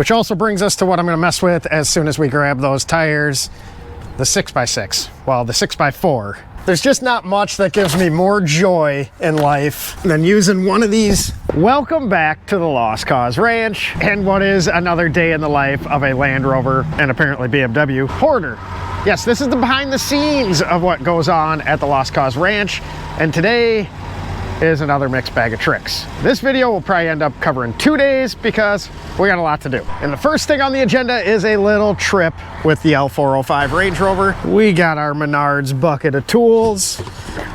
Which also brings us to what I'm going to mess with as soon as we grab those tires, the 6x6. Well, the 6x4. There's just not much that gives me more joy in life than using one of these. Welcome back to the Lost Cause Ranch and what is another day in the life of a Land Rover and apparently BMW Hoarder. Yes, this is the behind the scenes of what goes on at the Lost Cause Ranch, and today is another mixed bag of tricks. This video will probably end up covering 2 days because we got a lot to do. And the first thing on the agenda is a little trip with the L405 Range Rover. We got our Menards bucket of tools.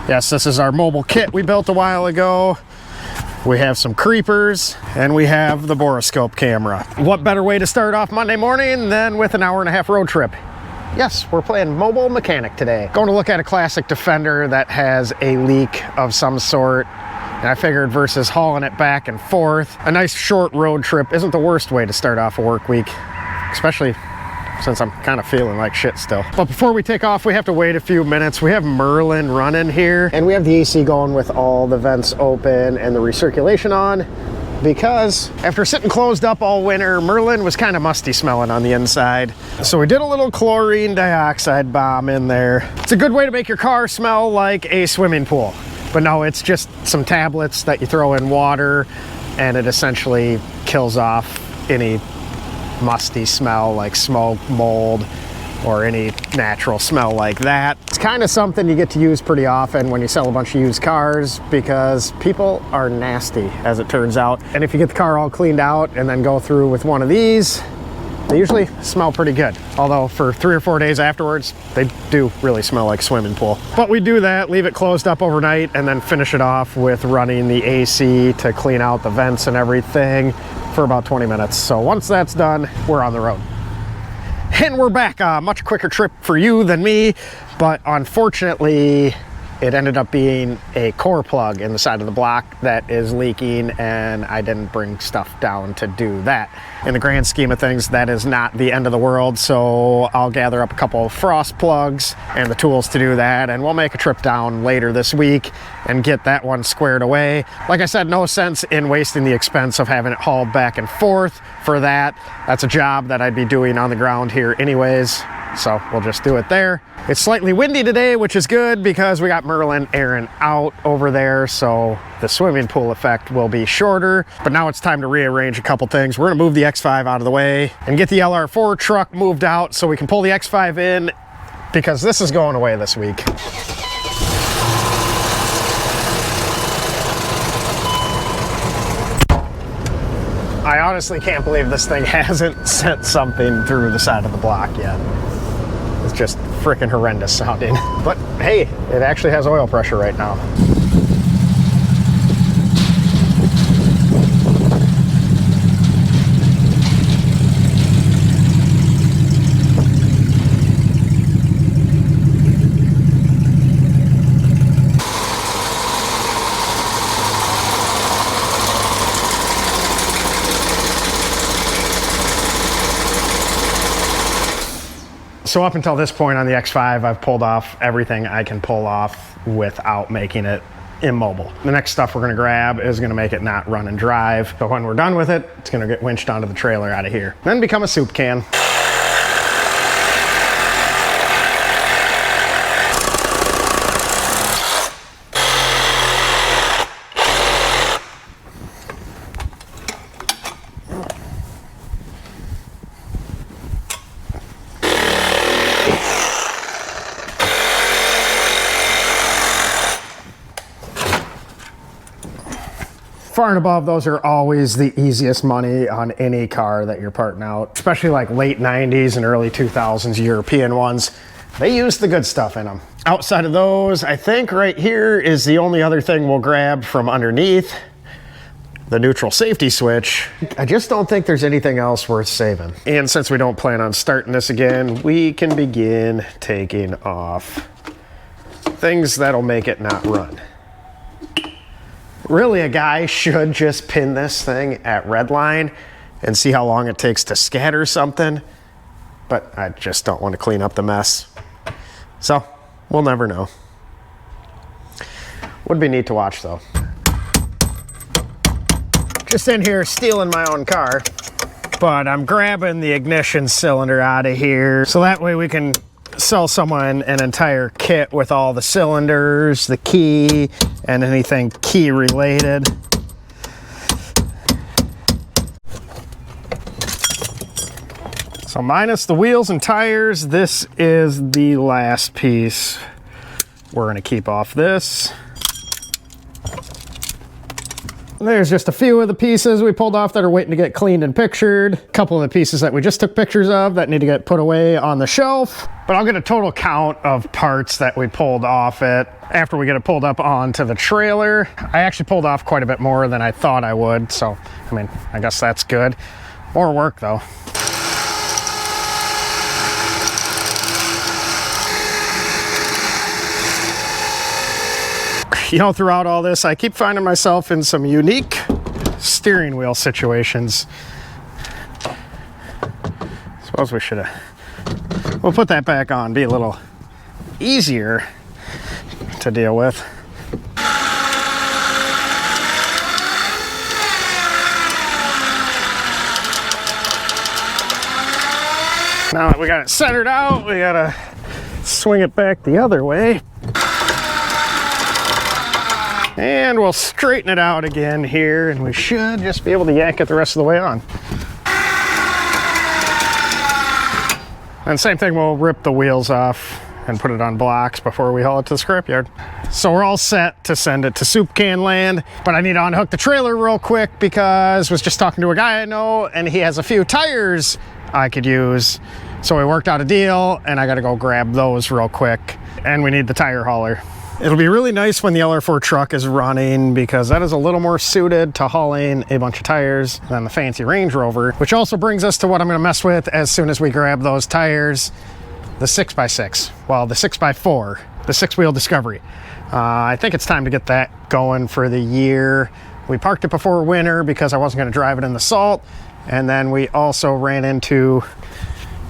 Yes, this is our mobile kit we built a while ago. We have some creepers and we have the boroscope camera. What better way to start off Monday morning than with an hour-and-a-half road trip? Yes, we're playing mobile mechanic today. Going to look at a classic Defender that has a leak of some sort. And I figured versus hauling it back and forth, a nice short road trip isn't the worst way to start off a work week, especially since I'm kind of feeling like shit still. But before we take off, we have to wait a few minutes. We have Merlin running here, and we have the AC going with all the vents open and the recirculation on, because after sitting closed up all winter, Merlin was kind of musty smelling on the inside. So we did a little chlorine dioxide bomb in there. It's a good way to make your car smell like a swimming pool. But no, it's just some tablets that you throw in water and it essentially kills off any musty smell like smoke, mold, or any natural smell like that. It's kind of something you get to use pretty often when you sell a bunch of used cars because people are nasty, as it turns out. And if you get the car all cleaned out and then go through with one of these, they usually smell pretty good. Although for 3 or 4 days afterwards, they do really smell like swimming pool. But we do that, leave it closed up overnight, and then finish it off with running the AC to clean out the vents and everything for about 20 minutes. So once that's done, we're on the road. And we're back. A much quicker trip for you than me, but unfortunately it ended up being a core plug in the side of the block that is leaking, and I didn't bring stuff down to do that. In the grand scheme of things, that is not the end of the world, so I'll gather up a couple of frost plugs and the tools to do that, and we'll make a trip down later this week and get that one squared away. Like I said, no sense in wasting the expense of having it hauled back and forth for that. That's a job that I'd be doing on the ground here anyways, so we'll just do it there. It's slightly windy today, which is good because we got Merlin airing out over there, so the swimming pool effect will be shorter. But now it's time to rearrange a couple things. We're gonna move the X5 out of the way and get the LR4 truck moved out so we can pull the X5 in, because this is going away this week. I honestly can't believe this thing hasn't sent something through the side of the block yet. It's just freaking horrendous sounding. But hey, it actually has oil pressure right now. So up until this point on the X5, I've pulled off everything I can pull off without making it immobile. The next stuff we're gonna grab is gonna make it not run and drive. But when we're done with it, it's gonna get winched onto the trailer out of here. Then become a soup can. Far and above, those are always the easiest money on any car that you're parting out, especially like late 90s and early 2000s European ones. They use the good stuff in them. Outside of those, I think right here is the only other thing we'll grab from underneath the neutral safety switch. I just don't think there's anything else worth saving. And since we don't plan on starting this again, we can begin taking off things that'll make it not run. Really, a guy should just pin this thing at redline and see how long it takes to scatter something, but I just don't want to clean up the mess. So, we'll never know. Would be neat to watch though. Just in here stealing my own car. but I'm grabbing the ignition cylinder out of here so that way we can sell someone an entire kit with all the cylinders, the key, and anything key related. So minus the wheels and tires, this is the last piece we're going to keep off this. There's just a few of the pieces we pulled off that are waiting to get cleaned and pictured. A couple of the pieces that we just took pictures of that need to get put away on the shelf. But I'll get a total count of parts that we pulled off it after we get it pulled up onto the trailer. I actually pulled off quite a bit more than I thought I would. So, I mean, I guess that's good. More work though. You know, throughout all this, I keep finding myself in some unique steering wheel situations. Suppose we should have, we'll put that back on, be a little easier to deal with. Now that we got it centered out, we gotta swing it back the other way. And we'll straighten it out again here, and we should just be able to yank it the rest of the way on. And same thing, we'll rip the wheels off and put it on blocks before we haul it to the scrapyard. So we're all set to send it to Soup Can Land, but I need to unhook the trailer real quick because I was just talking to a guy I know, and he has a few tires I could use. So we worked out a deal, and I gotta go grab those real quick. And we need the tire hauler. It'll be really nice when the LR4 truck is running because that is a little more suited to hauling a bunch of tires than the fancy Range Rover, which also brings us to what I'm going to mess with as soon as we grab those tires, the 6x6, well, the 6x4, the 6-wheel Discovery. I think it's time to get that going for the year. We parked it before winter because I wasn't going to drive it in the salt, and then we also ran into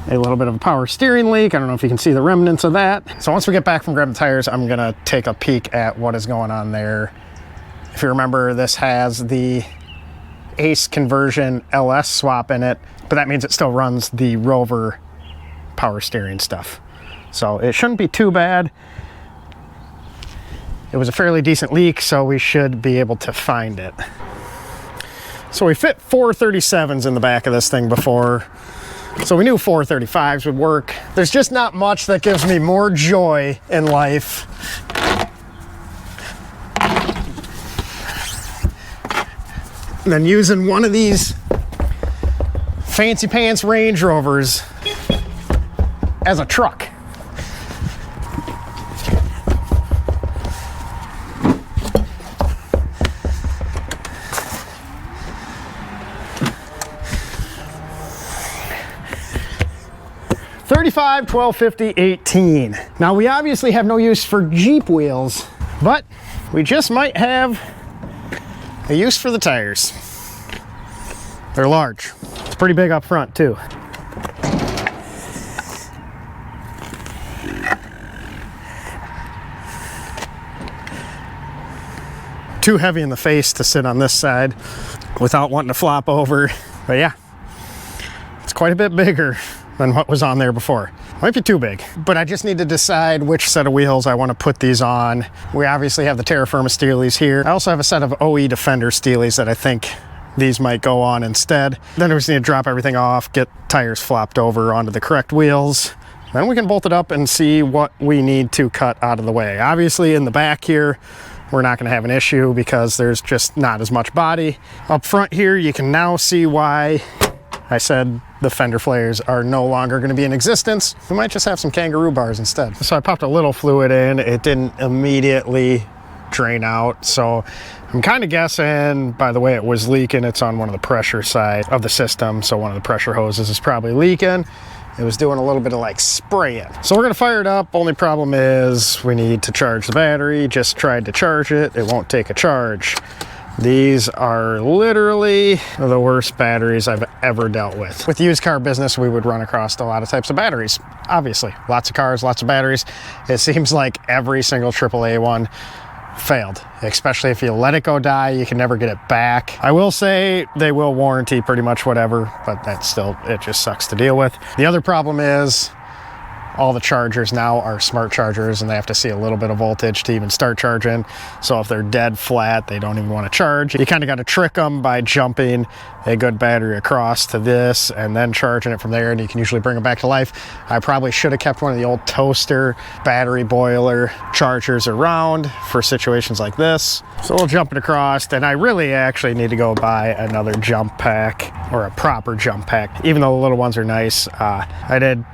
a little bit of a power steering leak. I don't know if you can see the remnants of that. So once we get back from grabbing the tires, I'm gonna take a peek at what is going on there. If you remember, this has the ACE conversion LS swap in it, but that means it still runs the Rover power steering stuff. So it shouldn't be too bad. It was a fairly decent leak, so we should be able to find it. So we fit 437s in the back of this thing before. So we knew 435s would work. There's just not much that gives me more joy in life than using one of these fancy pants Range Rovers as a truck. $35, $12.50, $18. Now we obviously have no use for Jeep wheels, but we just might have a use for the tires. They're large. It's pretty big up front too. Too heavy in the face to sit on this side without wanting to flop over. But yeah, it's quite a bit bigger than what was on there before. Might be too big, but I just need to decide which set of wheels I want to put these on. We obviously have the Terra Firma Steelies here. I also have a set of OE Defender Steelies that I think these might go on instead. Then we just need to drop everything off, get tires flopped over onto the correct wheels. Then we can bolt it up and see what we need to cut out of the way. Obviously in the back here, we're not going to have an issue because there's just not as much body. Up front here, you can now see why I said the fender flares are no longer going to be in existence. We might just have some kangaroo bars instead. So I popped a little fluid in. It didn't immediately drain out. So I'm kind of guessing by the way it was leaking, it's on one of the pressure side of the system. So one of the pressure hoses is probably leaking. It was doing a little bit of like spraying. So we're gonna fire it up. Only problem is we need to charge the battery. Just tried to charge it. It won't take a charge. These are literally the worst batteries I've ever dealt with. With the used car business, we would run across a lot of types of batteries. Obviously, lots of cars, lots of batteries. It seems like every single AAA one failed, especially if you let it go die, you can never get it back. I will say they will warranty pretty much whatever, but that's still, it just sucks to deal with. The other problem is all the chargers now are smart chargers and they have to see a little bit of voltage to even start charging. So if they're dead flat, they don't even want to charge. You kind of got to trick them by jumping a good battery across to this and then charging it from there, and you can usually bring them back to life. I probably should have kept one of the old toaster battery boiler chargers around for situations like this. So we'll jump it across, and I really actually need to go buy another jump pack, or a proper jump pack, even though the little ones are nice. I did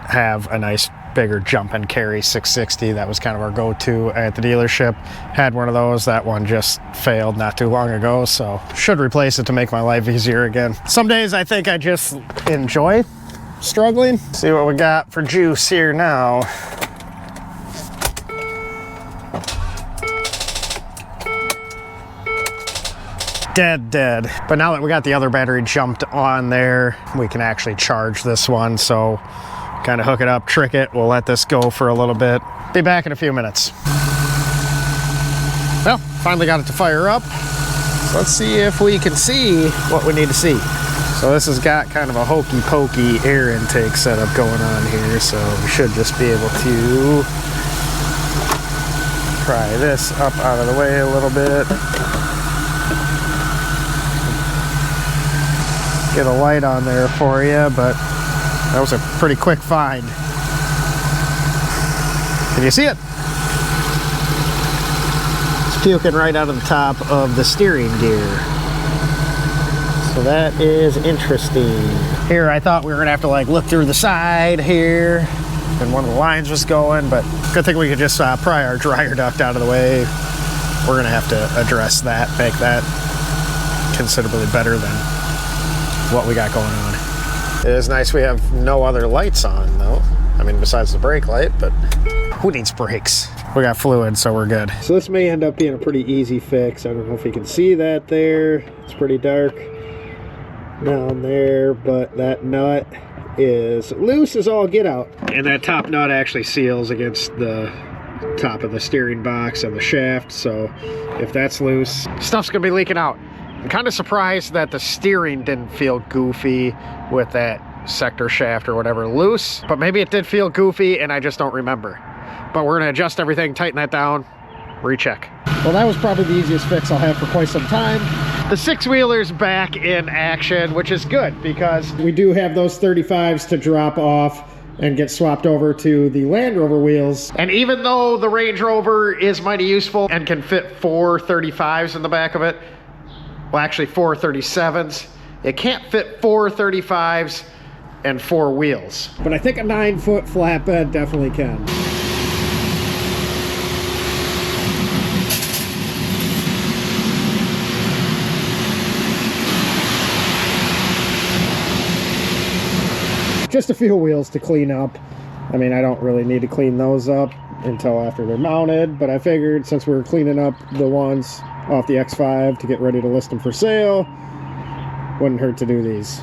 have a nice bigger jump and carry 660. That was kind of our go-to at the dealership. Had one of those. That one just failed not too long ago, so should replace it to make my life easier again. Some days I think I just enjoy struggling. See what we got for juice here now. Dead. But now that we got the other battery jumped on there, we can actually charge this one. So kind of hook it up, trick it. We'll let this go for a little bit. Be back in a few minutes. Well, finally got it to fire up. So let's see if we can see what we need to see. So this has got kind of a hokey pokey air intake setup going on here. So we should just be able to pry this up out of the way a little bit. Get a light on there for you, but that was a pretty quick find. Can you see it? It's puking right out of the top of the steering gear. So that is interesting. Here I thought we were gonna have to like look through the side here, and one of the lines was going, but good thing we could just pry our dryer duct out of the way. We're gonna have to address that, make that considerably better than what we got going on. It is nice we have no other lights on though. I mean, besides the brake light, but who needs brakes? We got fluid, so we're good. So this may end up being a pretty easy fix. I don't know if you can see that there. It's pretty dark down there, but that nut is loose as all get out. And that top nut actually seals against the top of the steering box and the shaft, so if that's loose, stuff's gonna be leaking out. I'm kind of surprised that the steering didn't feel goofy with that sector shaft or whatever loose, but maybe it did feel goofy and I just don't remember. But we're gonna adjust everything, tighten that down, recheck. Well, that was probably the easiest fix I'll have for quite some time. The six-wheeler's back in action, which is good because we do have those 35s to drop off and get swapped over to the Land Rover wheels. And even though the Range Rover is mighty useful and can fit 4 35s in the back of it, well, actually 4 37s, it can't fit 4 35s and 4 wheels. But I think a 9-foot flatbed definitely can. Just a few wheels to clean up. I mean, I don't really need to clean those up until after they're mounted, but I figured since we were cleaning up the ones off the X5 to get ready to list them for sale, wouldn't hurt to do these.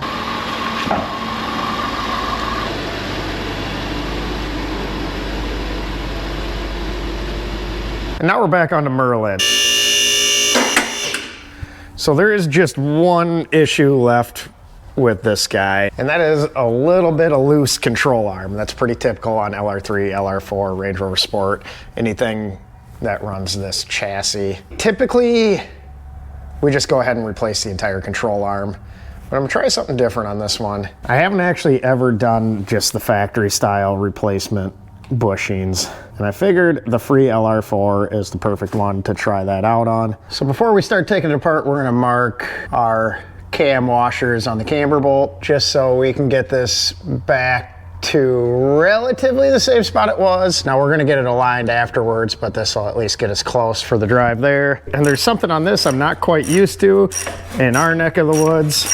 And now we're back on to Merlin. So there is just one issue left with this guy, and that is a little bit of loose control arm. That's pretty typical on LR3, LR4, Range Rover Sport, anything that runs this chassis. Typically, we just go ahead and replace the entire control arm, but I'm gonna try something different on this one. I haven't actually ever done just the factory style replacement bushings, and I figured the free LR4 is the perfect one to try that out on. So before we start taking it apart, we're gonna mark our cam washers on the camber bolt just so we can get this back to relatively the same spot it was. Now we're gonna get it aligned afterwards, but this will at least get us close for the drive there. And there's something on this I'm not quite used to in our neck of the woods.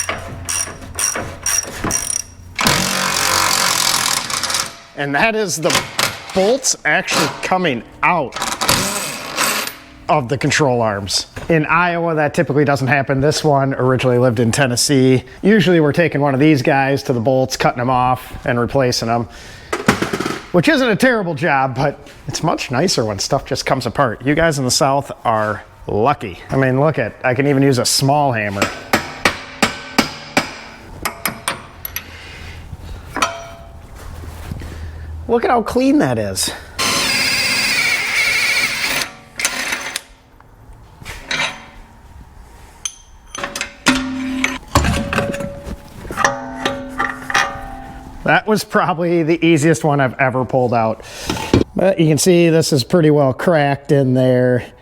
And that is the bolts actually coming out of the control arms. In Iowa, that typically doesn't happen. This one originally lived in Tennessee. Usually we're taking one of these guys to the bolts, cutting them off and replacing them. which isn't a terrible job, but it's much nicer when stuff just comes apart. You guys in the South are lucky. I mean, look I can even use a small hammer. Look at how clean that is. That was probably the easiest one I've ever pulled out. But you can see this is pretty well cracked in there.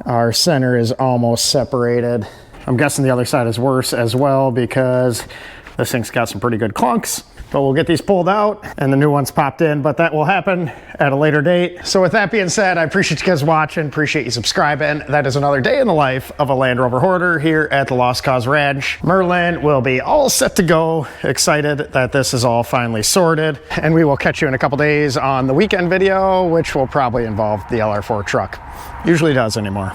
Our center is almost separated. I'm guessing the other side is worse as well because this thing's got some pretty good clunks. But we'll get these pulled out and the new ones popped in, but that will happen at a later date. So with that being said, I appreciate you guys watching, appreciate you subscribing. That is another day in the life of a Land Rover hoarder here at the Lost Cause Ranch. Merlin will be all set to go, excited that this is all finally sorted. And we will catch you in a couple days on the weekend video, which will probably involve the LR4 truck. Usually does anymore.